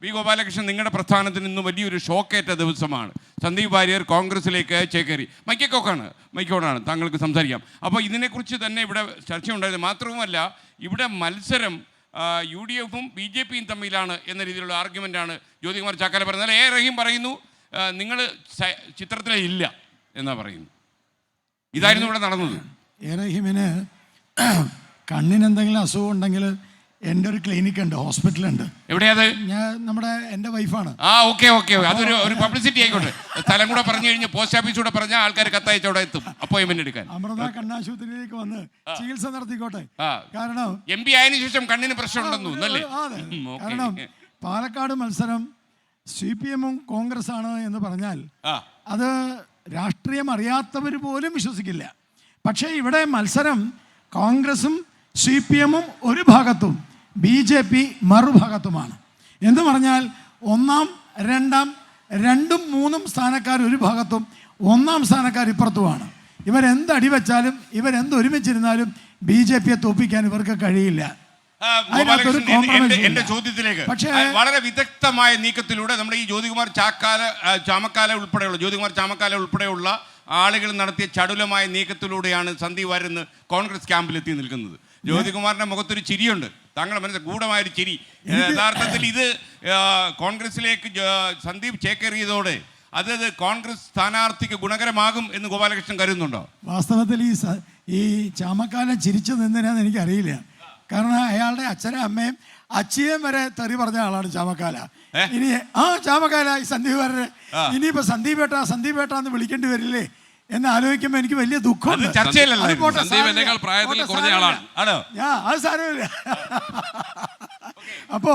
V Gopalakrishnan, നിങ്ങളുടെ പ്രസ്ഥാനത്തിന് ഇന്ന് വലിയൊരു ഷോക്കേറ്റ ദിവസമാണ്. സന്ദീപ് വാര്യർ കോൺഗ്രസിലേക്ക് ചേക്കേറി. മൈക്കോണാണ്, താങ്കൾക്ക് സംസാരിക്കാം. അപ്പോൾ ഇതിനെക്കുറിച്ച് തന്നെ ഇവിടെ ചർച്ചയുണ്ടായത്. മാത്രവുമല്ല, ഇവിടെ മത്സരം UDF-ഉം BJP-യും തമ്മിലാണ് എന്ന രീതിയിലുള്ള ആർഗ്യുമെൻ്റാണ് ജ്യോതികുമാർ ചാക്കാല പറയുന്നത്. റഹീം പറയുന്നു നിങ്ങൾ ചിത്രത്തിലേ ഇല്ല എന്നാ പറയുന്നു. ഇതായിരുന്നു ഇവിടെ നടന്നത്. റഹീമിന് കണ്ണിന് എന്തെങ്കിലും അസുഖം ഉണ്ടെങ്കിൽ എൻ്റെ ഒരു ക്ലിനിക് ഉണ്ട്, ഹോസ്പിറ്റലുണ്ട്. എവിടെയത്? എൻ്റെ വൈഫാണ്. ഓക്കെ. അതൊരു പബ്ലിസിറ്റി ആയിക്കോട്ടെ. സ്ഥലം കൂടെ പറഞ്ഞു കഴിഞ്ഞാൽ പോസ്റ്റ് ഓഫീസിലൂടെ പറഞ്ഞാൽ ആൾക്കാർ കത്തയച്ച് അവിടെ എത്തും അപ്പോയിന്റ്മെന്റ് എടുക്കാൻ. അമൃത കണ്ണാശുപത്രിയിലേക്ക് വന്ന് ചികിത്സ നടത്തിക്കോട്ടെ. കാരണം MP ആയതിനു ശേഷം കണ്ണിന് പ്രശ്നമുണ്ടെന്നു അല്ലേ? കാരണം പാലക്കാട് മത്സരം CPM-ഉം കോൺഗ്രസ് ആണ് എന്ന് പറഞ്ഞാൽ അത് രാഷ്ട്രീയം അറിയാത്തവർ പോലും വിശ്വസിക്കില്ല. പക്ഷേ ഇവിടെ മത്സരം കോൺഗ്രസും CPM-ഉം ഒരു ഭാഗത്തും BJP മറുഭാഗത്തുമാണ്. എന്ന് പറഞ്ഞാൽ ഒന്നാം രണ്ടും മൂന്നും സ്ഥാനക്കാർ ഒരു ഭാഗത്തും ഒന്നാം സ്ഥാനക്കാർ ഇപ്പുറത്തുമാണ്. ഇവരെന്ത് അടിവെച്ചാലും ഇവരെന്ത് ഒരുമിച്ചിരുന്നാലും BJP-യെ തോൽപ്പിക്കാൻ ഇവർക്ക് കഴിയില്ല. എന്റെ ചോദ്യത്തിലേക്ക് പക്ഷേ വളരെ വിദഗ്ധമായ നീക്കത്തിലൂടെ നമ്മുടെ ഈ ജ്യോതികുമാർ ചാമക്കാല ഉൾപ്പെടെയുള്ള ആളുകൾ നടത്തിയ ചടുലമായ നീക്കത്തിലൂടെയാണ് സന്ദീപ് വാര്യർ ഇന്ന് കോൺഗ്രസ് ക്യാമ്പിൽ എത്തി നിൽക്കുന്നത്. ജ്യോതികുമാറിന്റെ മുഖത്തൊരു ചിരിയുണ്ട്, താങ്കളുടെ മനസ്സിൽ ഗൂഢമായൊരു ചിരി. യഥാർത്ഥത്തിൽ ഇത് കോൺഗ്രസിലേക്ക് സന്ദീപ് ചേക്കേറിയതോടെ അത് കോൺഗ്രസ് സ്ഥാനാർത്ഥിക്ക് ഗുണകരമാകും എന്ന് ഗോപാലകൃഷ്ണൻ കരുതുന്നുണ്ടോ? വാസ്തവത്തിൽ ഈ ചാമക്കാല ചിരിച്ചു നിന്നതിനാന്ന് എനിക്കറിയില്ല. കാരണം അയാളുടെ അച്ഛനും അമ്മയും അച്ഛയും വരെ തെറി പറഞ്ഞ ആളാണ് ചാമക്കാല. ഇനി ചാമക്കാല ഈ സന്ദീപ് വാര്യരെ ഇനിയിപ്പോ സന്ദീപ് ഏട്ടാ എന്ന് വിളിക്കേണ്ടി വരില്ലേ എന്ന് ആലോചിക്കുമ്പോ എനിക്ക് വലിയ ദുഃഖമുണ്ട്. അത് സാരമില്ല. അപ്പോ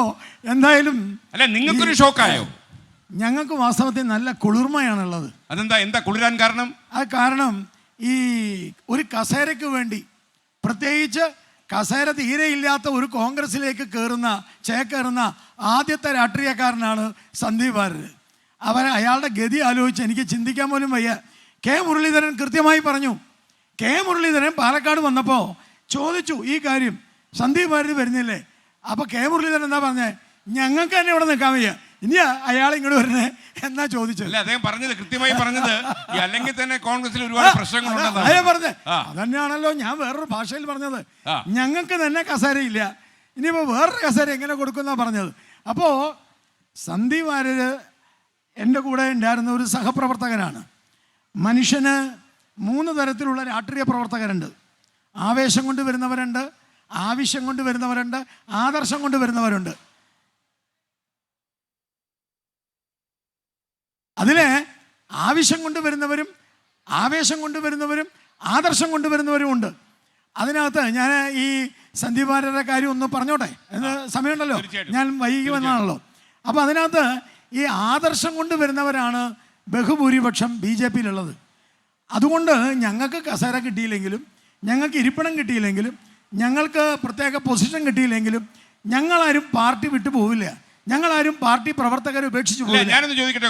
എന്തായാലും നിങ്ങൾക്കൊരു ഷോക്കായോ? ഞങ്ങൾക്ക് വാസ്തവത്തിൽ നല്ല കുളിർമയാണുള്ളത്. എന്താ കുളിരാൻ കാരണം? കാരണം ഈ ഒരു കസേരയ്ക്ക് വേണ്ടി, പ്രത്യേകിച്ച് കസേര തീരെ ഇല്ലാത്ത ഒരു കോൺഗ്രസിലേക്ക് ചേക്കേറുന്ന ആദ്യത്തെ രാഷ്ട്രീയക്കാരനാണ് സന്ദീപ് വാര്യർ. അയാളുടെ ഗതി ആലോചിച്ച് എനിക്ക് ചിന്തിക്കാൻ പോലും വയ്യ. കെ മുരളീധരൻ കൃത്യമായി പറഞ്ഞു. കെ മുരളീധരൻ പാലക്കാട് വന്നപ്പോൾ ചോദിച്ചു ഈ കാര്യം, സന്ദീപ് വാര്യർ വരുന്നില്ലേ? അപ്പോൾ കെ മുരളീധരൻ എന്താ പറഞ്ഞേ? ഞങ്ങൾക്ക് തന്നെ ഇവിടെ നിൽക്കാൻ വയ്യ, ഇനി അയാൾ ഇങ്ങോട്ട് വരുന്നേ എന്നാ ചോദിച്ചത്. അദ്ദേഹം പറഞ്ഞത് കൃത്യമായി പറഞ്ഞത് അല്ലെങ്കിൽ തന്നെ കോൺഗ്രസിൽ ഒരുപാട് പ്രശ്നങ്ങളുണ്ടെന്ന് പറഞ്ഞത്. അതന്നെയാണല്ലോ ഞാൻ വേറൊരു ഭാഷയിൽ പറഞ്ഞത്. ഞങ്ങൾക്ക് തന്നെ കസേരയില്ല, ഇനിയിപ്പോൾ വേറൊരു കസേര എങ്ങനെ കൊടുക്കുന്ന പറഞ്ഞത്. അപ്പോൾ സന്ദീപ് വാര്യർ എൻ്റെ കൂടെ ഉണ്ടായിരുന്ന ഒരു സഹപ്രവർത്തകനാണ്. മനുഷ്യന് 3 തരത്തിലുള്ള രാഷ്ട്രീയ പ്രവർത്തകരുണ്ട്. ആവേശം കൊണ്ട് വരുന്നവരുണ്ട്, ആവശ്യം കൊണ്ട് വരുന്നവരുണ്ട്, ആദർശം കൊണ്ട് വരുന്നവരുണ്ട്. അതിലെ ആവശ്യം കൊണ്ടുവരുന്നവരും ആവേശം കൊണ്ടുവരുന്നവരും ആദർശം കൊണ്ടുവരുന്നവരും ഉണ്ട്. അതിനകത്ത് ഞാൻ ഈ സന്ദീപ് വാര്യരുടെ കാര്യം ഒന്ന് പറഞ്ഞോട്ടെ, എന്ന് സമയമുണ്ടല്ലോ, ഞാൻ വൈകി വന്നാണല്ലോ. അപ്പോൾ അതിനകത്ത് ഈ ആദർശം കൊണ്ടുവരുന്നവരാണ് ബഹുഭൂരിപക്ഷം BJP-യിലുള്ളത്. അതുകൊണ്ട് ഞങ്ങൾക്ക് കസേര കിട്ടിയില്ലെങ്കിലും, ഞങ്ങൾക്ക് ഇരിപ്പിടം കിട്ടിയില്ലെങ്കിലും, ഞങ്ങൾക്ക് പ്രത്യേക പൊസിഷൻ കിട്ടിയില്ലെങ്കിലും ഞങ്ങളാരും പാർട്ടി വിട്ടു പോവില്ല, ഞങ്ങളാരും പാർട്ടി പ്രവർത്തകരെ ഉപേക്ഷിച്ചു പോകില്ല. ഞാനൊന്ന് ചോദിക്കട്ടെ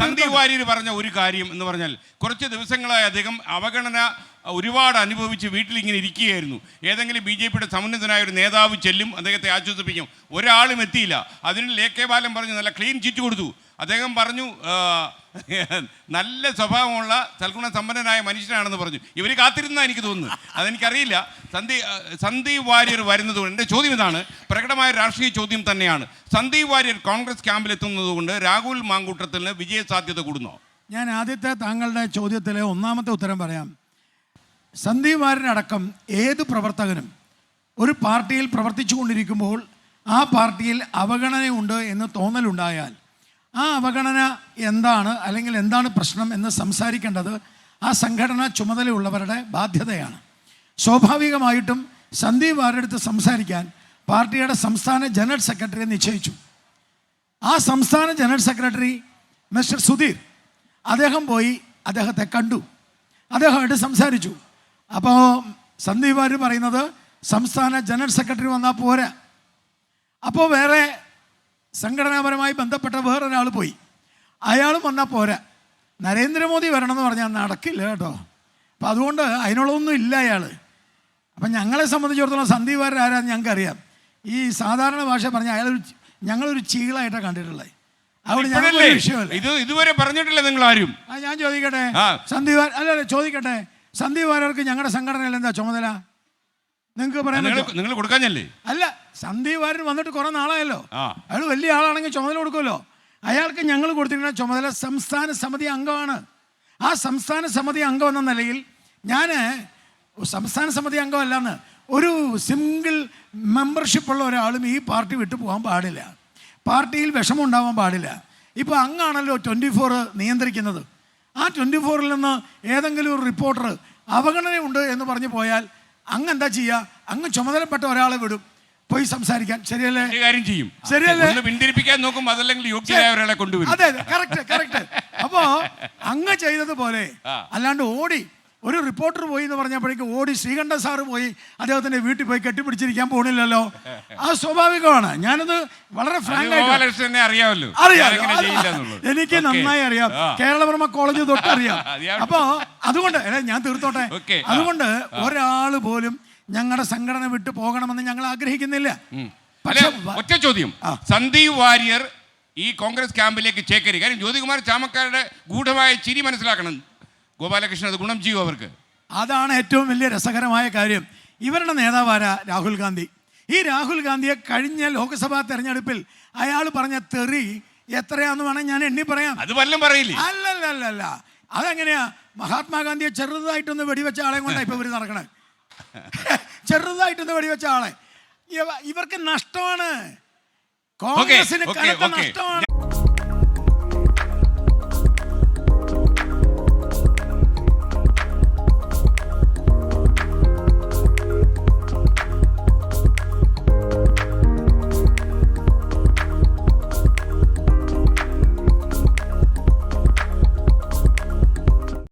സന്ദീപ് വാര്യർ പറഞ്ഞ ഒരു കാര്യം എന്ന് പറഞ്ഞാൽ, കുറച്ച് ദിവസങ്ങളായി അദ്ദേഹം അവഗണന ഒരുപാട് അനുഭവിച്ച് വീട്ടിലിങ്ങനെ ഇരിക്കുകയായിരുന്നു. ഏതെങ്കിലും BJP-യുടെ സമുന്നതനായ ഒരു നേതാവ് ചെല്ലും, അദ്ദേഹത്തെ ആശ്വസിപ്പിക്കും. ഒരാളും എത്തിയില്ല. അതിന് AK ബാലൻ പറഞ്ഞു നല്ല ക്ലീൻ ചിറ്റ് കൊടുത്തു. അദ്ദേഹം പറഞ്ഞു നല്ല സ്വഭാവമുള്ള സൽഗുണ സമ്പന്നനായ മനുഷ്യനാണെന്ന് പറഞ്ഞു. ഇവർ കാത്തിരുന്ന എനിക്ക് തോന്നുന്നു, അതെനിക്കറിയില്ല. സന്ദീപ് വാര്യർ വരുന്നതുകൊണ്ട് എൻ്റെ ചോദ്യം ഇതാണ്, പ്രകടമായ രാഷ്ട്രീയ ചോദ്യം തന്നെയാണ്. സന്ദീപ് വാര്യർ കോൺഗ്രസ് ക്യാമ്പിലെത്തുന്നത് കൊണ്ട് രാഹുൽ മാങ്കൂട്ടത്തിന് വിജയ സാധ്യത കൂടുന്നോ? ഞാൻ ആദ്യത്തെ താങ്കളുടെ ചോദ്യത്തിലെ ഒന്നാമത്തെ ഉത്തരം പറയാം. സന്ദീപ് വാര്യരടക്കം ഏത് പ്രവർത്തകനും ഒരു പാർട്ടിയിൽ പ്രവർത്തിച്ചു കൊണ്ടിരിക്കുമ്പോൾ ആ പാർട്ടിയിൽ അവഗണനയുണ്ട് എന്ന് തോന്നലുണ്ടായാൽ ആ അവഗണന എന്താണ്, അല്ലെങ്കിൽ എന്താണ് പ്രശ്നം എന്ന് സംസാരിക്കേണ്ടത് ആ സംഘടനാ ചുമതലയുള്ളവരുടെ ബാധ്യതയാണ്. സ്വാഭാവികമായിട്ടും സന്ദീപ് വാര്യരുടെ അടുത്ത് സംസാരിക്കാൻ പാർട്ടിയുടെ സംസ്ഥാന ജനറൽ സെക്രട്ടറിയെ നിശ്ചയിച്ചു. ആ സംസ്ഥാന ജനറൽ സെക്രട്ടറി മിസ്റ്റർ സുധീർ, അദ്ദേഹം പോയി അദ്ദേഹത്തെ കണ്ടു, അദ്ദേഹമായിട്ട് സംസാരിച്ചു. അപ്പോൾ സന്ദീപ് വാര്യർ പറയുന്നത് സംസ്ഥാന ജനറൽ സെക്രട്ടറി വന്നാൽ പോരാ, അപ്പോൾ വേറെ സംഘടനാപരമായി ബന്ധപ്പെട്ട വേറൊരാൾ പോയി, അയാളും വന്നാൽ പോരാ, നരേന്ദ്രമോദി വരണമെന്ന് പറഞ്ഞാൽ നടക്കില്ല കേട്ടോ. അപ്പം അതുകൊണ്ട് അതിനുള്ളതൊന്നും ഇല്ല അയാൾ. അപ്പം ഞങ്ങളെ സംബന്ധിച്ചിടത്തോളം സന്ദീപ് വാര്യർ ആരാന്ന് ഞങ്ങൾക്കറിയാം. ഈ സാധാരണ ഭാഷ പറഞ്ഞ ഞങ്ങളൊരു ചീളായിട്ടാണ് കണ്ടിട്ടുള്ളത്. അതുകൊണ്ട് ഞങ്ങൾക്ക് ഇപ്പോഴല്ലേ? വിഷയമല്ല. ഇതുവരെ പറഞ്ഞിട്ടില്ല നിങ്ങൾ ആരും. ഞാൻ ചോദിക്കട്ടെ, ആ. സന്ദീപ് അല്ല ചോദിക്കട്ടെ, സന്ദീപ് വാര്യർക്ക് ഞങ്ങളുടെ സംഘടനയിൽ എന്താ ചുമതല? നിങ്ങൾക്ക് പറയാൻ പറ്റുമോ? നിങ്ങൾ കൊടുക്കാഞ്ഞല്ലേ? അല്ല, സന്ദീപ് വാര്യർ വന്നിട്ട് കുറെ നാളായല്ലോ. ആ. അയാൾ വലിയ ആളാണെങ്കിൽ ചുമതല കൊടുക്കുമല്ലോ. അയാൾക്ക് ഞങ്ങൾ കൊടുത്തിരിക്കുന്ന ചുമതല സംസ്ഥാന സമിതി അംഗമാണ്. ആ സംസ്ഥാന സമിതി അംഗം എന്ന നിലയിൽ ഞാൻ സംസ്ഥാന സമിതി അംഗമല്ലെന്ന് ഒരു സിംഗിൾ മെമ്പർഷിപ്പുള്ള ഒരാളും ഈ പാർട്ടി വിട്ടു പോകാൻ പാടില്ല. പാർട്ടിയിൽ വിഷമം ഉണ്ടാവാൻ പാടില്ല. ഇപ്പോൾ അങ്ങാണല്ലോ 24 നിയന്ത്രിക്കുന്നത്. ആ 24-ൽ നിന്ന് ഏതെങ്കിലും ഒരു റിപ്പോർട്ടർ അവഗണനയുണ്ട് എന്ന് പറഞ്ഞു പോയാൽ അങ്ങ് എന്താ ചെയ്യുക? അങ്ങ് ചുമതലപ്പെട്ട ഒരാളെ വിടും പോയി സംസാരിക്കാൻ. ശരിയല്ലേ? കാര്യം ചെയ്യും. ശരിയല്ലേ? പിന്തിരിപ്പിക്കാൻ നോക്കും, അതല്ലെങ്കിൽ യോഗ്യരായ ഒരാളെ കൊണ്ടുവരും. അതെ, കറക്റ്റ്. അപ്പോ അങ്ങ് ചെയ്തതുപോലെ അല്ലാണ്ട് ഓടി ഒരു റിപ്പോർട്ടർ പോയി എന്ന് പറഞ്ഞപ്പോഴേക്കും ഓടി ശ്രീകണ്ഠൻ സാറ് പോയി അദ്ദേഹത്തിന്റെ വീട്ടിൽ പോയി കെട്ടിപ്പിടിച്ചിരിക്കാൻ പോണില്ലല്ലോ. അത് സ്വാഭാവികമാണ്. ഞാനത് വളരെ ഫ്രാങ്ക് ആയിട്ട് അറിയാമല്ലോ. എനിക്ക് നന്നായി അറിയാം. കേരളവർമ്മ കോളേജ് തൊട്ട് അറിയാം. അപ്പോ അതുകൊണ്ട് ഞാൻ തീർത്തോട്ടെ. അതുകൊണ്ട് ഒരാൾ പോലും ഞങ്ങളുടെ സംഘടന വിട്ടു പോകണമെന്ന് ഞങ്ങൾ ആഗ്രഹിക്കുന്നില്ല. പക്ഷേ ഒറ്റ ചോദ്യം, സന്ദീപ് വാര്യർ ഈ കോൺഗ്രസ് ക്യാമ്പിലേക്ക് ചേക്കരി, കാര്യം ജ്യോതികുമാർ ചാമക്കാരുടെ ഗൂഢമായ ചിരി മനസ്സിലാക്കണം. ഗോപാലകൃഷ്ണൻ അത് ഗുണം ചെയ്യും അവർക്ക്. അതാണ് ഏറ്റവും വലിയ രസകരമായ കാര്യം. ഇവരുടെ നേതാവാരാ? രാഹുൽ ഗാന്ധി. ഈ രാഹുൽ ഗാന്ധിയെ കഴിഞ്ഞ ലോക്സഭാ തെരഞ്ഞെടുപ്പിൽ അയാൾ പറഞ്ഞ തെറി എത്രയാന്ന് വേണം ഞാൻ എണ്ണി പറയാം. അത് വല്ലതും പറയില്ലേ? അല്ലല്ല, അതെങ്ങനെയാ? മഹാത്മാഗാന്ധിയെ ചെറുതായിട്ടൊന്ന് വെടിവെച്ച ആളെ കൊണ്ടാണ് ഇപ്പൊ ഇവർ നടക്കണേ. ചെറുതായിട്ടൊന്ന് വെടിവെച്ച ആളെ. ഇവർക്ക് നഷ്ടമാണ്, കോൺഗ്രസിന് കനത്ത നഷ്ടമാണ്.